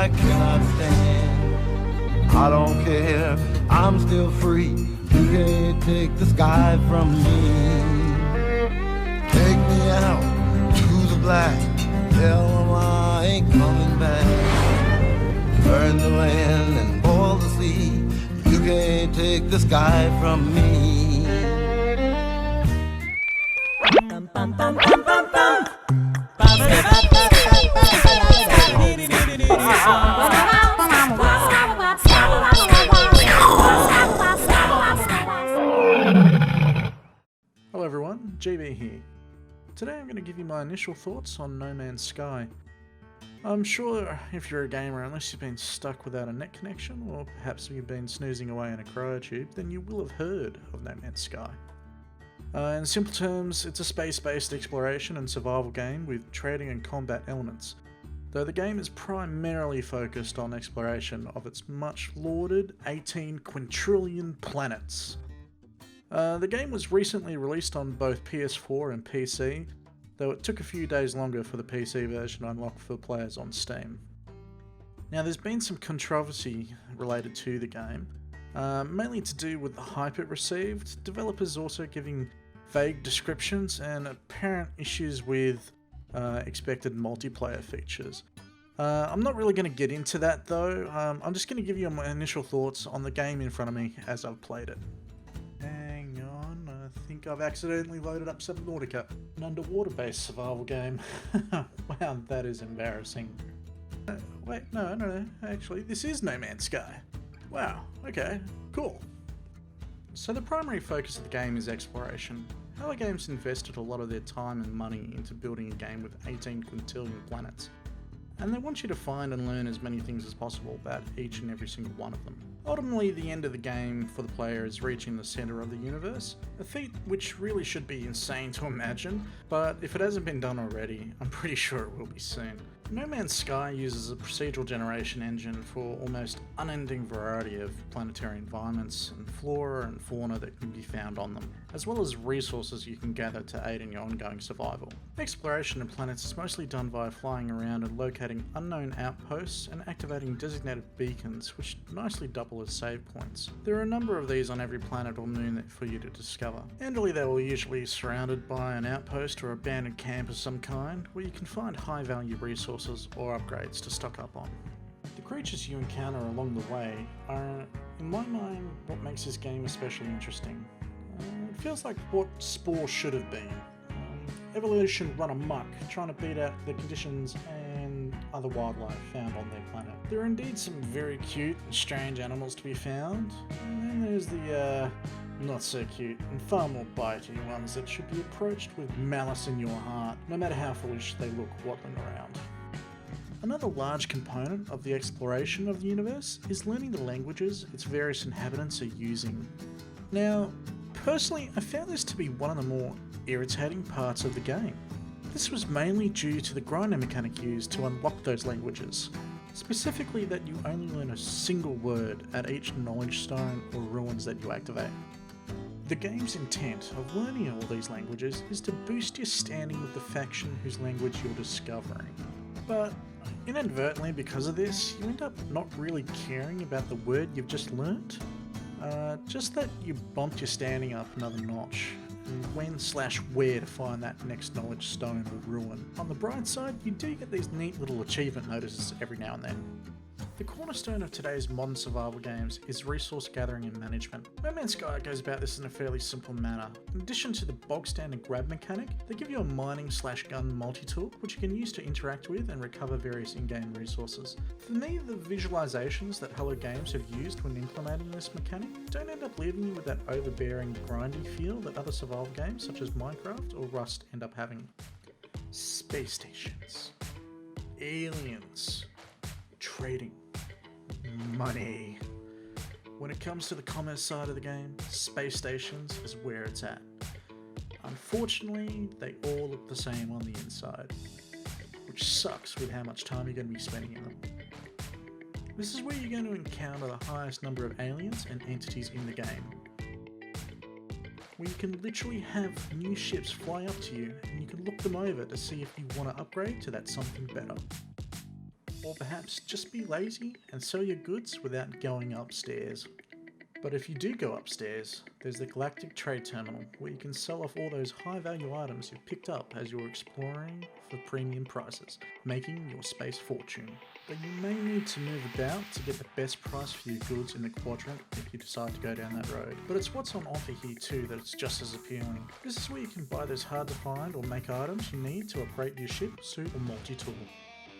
I cannot stand. I don't care, I'm still free. You can't take the sky from me. Take me out to the black, tell them I ain't coming back. Burn the land and boil the sea. You can't take the sky from me. Bum, bum, bum, bum, bum, bum. Hello everyone, GB here. Today I'm going to give you my initial thoughts on No Man's Sky. I'm sure if you're a gamer, unless you've been stuck without a net connection, or perhaps you've been snoozing away in a cryotube, then you will have heard of No Man's Sky. In simple terms, it's a space-based exploration and survival game with trading and combat elements, though the game is primarily focused on exploration of its much lauded 18 quintillion planets. The game was recently released on both PS4 and PC, though it took a few days longer for the PC version to unlock for players on Steam. Now there's been some controversy related to the game, mainly to do with the hype it received, developers also giving vague descriptions and apparent issues with expected multiplayer features. I'm not really going to get into that though, I'm just going to give you my initial thoughts on the game in front of me as I've played it. Hang on, I think I've accidentally loaded up Subnautica, an underwater-based survival game. Wow, that is embarrassing. Wait, no, actually, this is No Man's Sky. Wow, okay, cool. So the primary focus of the game is exploration. Hello Games invested a lot of their time and money into building a game with 18 quintillion planets, and they want you to find and learn as many things as possible about each and every single one of them. Ultimately, the end of the game for the player is reaching the centre of the universe, a feat which really should be insane to imagine, but if it hasn't been done already, I'm pretty sure it will be soon. No Man's Sky uses a procedural generation engine for almost unending variety of planetary environments and flora and fauna that can be found on them, as well as resources you can gather to aid in your ongoing survival. Exploration of planets is mostly done via flying around and locating unknown outposts and activating designated beacons which nicely double as save points. There are a number of these on every planet or moon for you to discover. Generally they will usually be surrounded by an outpost or abandoned camp of some kind where you can find high value resources or upgrades to stock up on. The creatures you encounter along the way are, in my mind, what makes this game especially interesting. It feels like what Spore should have been. Evolution run amok, trying to beat out the conditions and other wildlife found on their planet. There are indeed some very cute and strange animals to be found, and then there's the not so cute and far more bitey ones that should be approached with malice in your heart, no matter how foolish they look waddling around. Another large component of the exploration of the universe is learning the languages its various inhabitants are using. Now, personally, I found this to be one of the more irritating parts of the game. This was mainly due to the grinder mechanic used to unlock those languages, specifically that you only learn a single word at each knowledge stone or ruins that you activate. The game's intent of learning all these languages is to boost your standing with the faction whose language you're discovering. But inadvertently, because of this, you end up not really caring about the word you've just learnt. Just that you bumped your standing up another notch, and when/where to find that next knowledge stone or ruin. On the bright side, you do get these neat little achievement notices every now and then. The cornerstone of today's modern survival games is resource gathering and management. No Man's Sky goes about this in a fairly simple manner. In addition to the bog standard grab mechanic, they give you a mining/gun multi-tool which you can use to interact with and recover various in-game resources. For me, the visualizations that Hello Games have used when implementing this mechanic don't end up leaving you with that overbearing, grindy feel that other survival games such as Minecraft or Rust end up having. Space stations, aliens, trading, money. When it comes to the commerce side of the game, space stations is where it's at. Unfortunately, they all look the same on the inside, which sucks with how much time you're going to be spending in them. This is where you're going to encounter the highest number of aliens and entities in the game, where you can literally have new ships fly up to you and you can look them over to see if you want to upgrade to that something better. or perhaps just be lazy and sell your goods without going upstairs. But if you do go upstairs, there's the Galactic Trade Terminal, where you can sell off all those high value items you've picked up as you're exploring for premium prices, making your space fortune. But you may need to move about to get the best price for your goods in the quadrant if you decide to go down that road. But it's what's on offer here too that it's just as appealing. This is where you can buy those hard to find or make items you need to upgrade your ship, suit or multi-tool.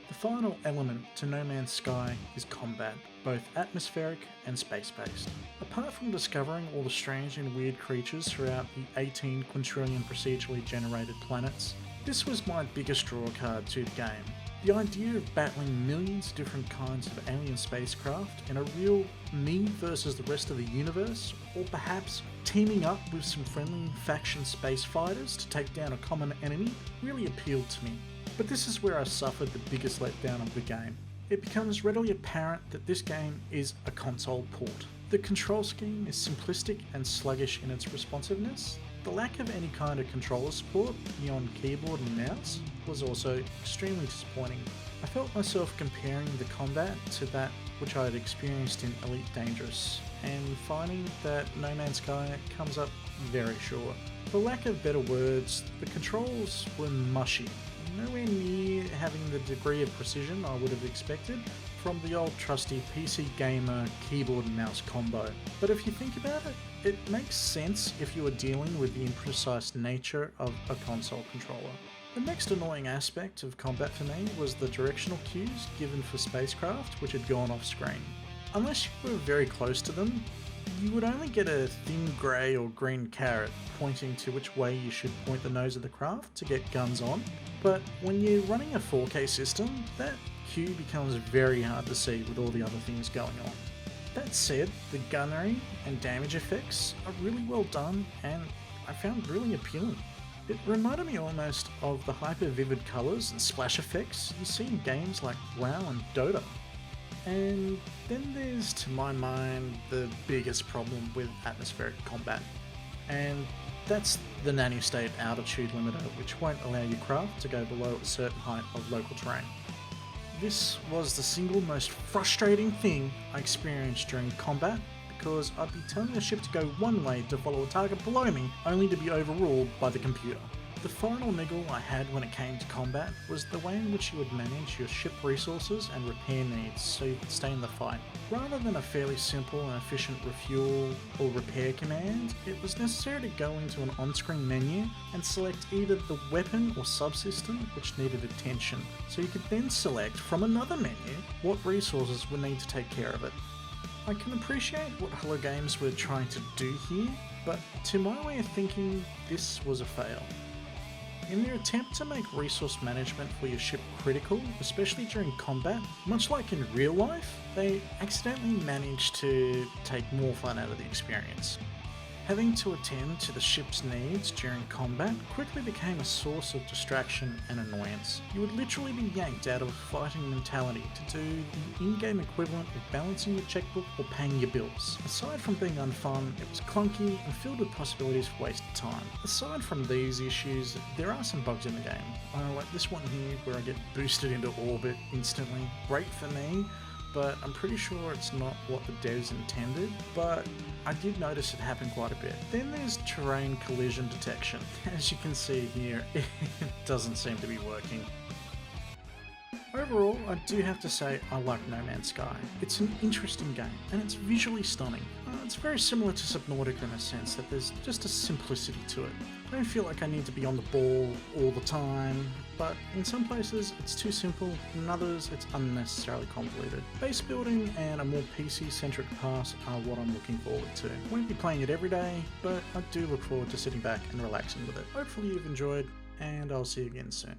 The final element to No Man's Sky is combat, both atmospheric and space-based. Apart from discovering all the strange and weird creatures throughout the 18 quintillion procedurally generated planets, this was my biggest draw card to the game. The idea of battling millions of different kinds of alien spacecraft in a real me versus the rest of the universe, or perhaps teaming up with some friendly faction space fighters to take down a common enemy, really appealed to me. But this is where I suffered the biggest letdown of the game. It becomes readily apparent that this game is a console port. The control scheme is simplistic and sluggish in its responsiveness. The lack of any kind of controller support beyond keyboard and mouse was also extremely disappointing. I felt myself comparing the combat to that which I had experienced in Elite Dangerous, and finding that No Man's Sky comes up very short. For lack of better words, the controls were mushy. Nowhere near having the degree of precision I would have expected from the old trusty PC gamer keyboard and mouse combo. But if you think about it, it makes sense if you are dealing with the imprecise nature of a console controller. The next annoying aspect of combat for me was the directional cues given for spacecraft which had gone off screen. Unless you were very close to them, you would only get a thin grey or green carrot pointing to which way you should point the nose of the craft to get guns on. But when you're running a 4K system, that cue becomes very hard to see with all the other things going on. That said, the gunnery and damage effects are really well done and I found really appealing. It reminded me almost of the hyper vivid colours and splash effects you see in games like WoW and Dota. And then there's, to my mind, the biggest problem with atmospheric combat, and that's the nanny-state altitude limiter, which won't allow your craft to go below a certain height of local terrain. This was the single most frustrating thing I experienced during combat, because I'd be telling the ship to go one way to follow a target below me, only to be overruled by the computer. The final niggle I had when it came to combat was the way in which you would manage your ship resources and repair needs so you could stay in the fight. Rather than a fairly simple and efficient refuel or repair command, it was necessary to go into an on-screen menu and select either the weapon or subsystem which needed attention, so you could then select from another menu what resources would need to take care of it. I can appreciate what Hello Games were trying to do here, but to my way of thinking, this was a fail. In their attempt to make resource management for your ship critical, especially during combat, much like in real life, they accidentally managed to take more fun out of the experience. Having to attend to the ship's needs during combat quickly became a source of distraction and annoyance. You would literally be yanked out of a fighting mentality to do the in-game equivalent of balancing your checkbook or paying your bills. Aside from being unfun, it was clunky and filled with possibilities for wasted time. Aside from these issues, there are some bugs in the game. Like this one here where I get boosted into orbit instantly. Great for me, but I'm pretty sure it's not what the devs intended, but I did notice it happened quite a bit. Then there's terrain collision detection. As you can see here, it doesn't seem to be working. Overall, I do have to say I like No Man's Sky. It's an interesting game, and it's visually stunning. It's very similar to Subnautica in a sense that there's just a simplicity to it. I don't feel like I need to be on the ball all the time, but in some places it's too simple, in others it's unnecessarily convoluted. Base building and a more PC-centric pass are what I'm looking forward to. I won't be playing it every day, but I do look forward to sitting back and relaxing with it. Hopefully you've enjoyed, and I'll see you again soon.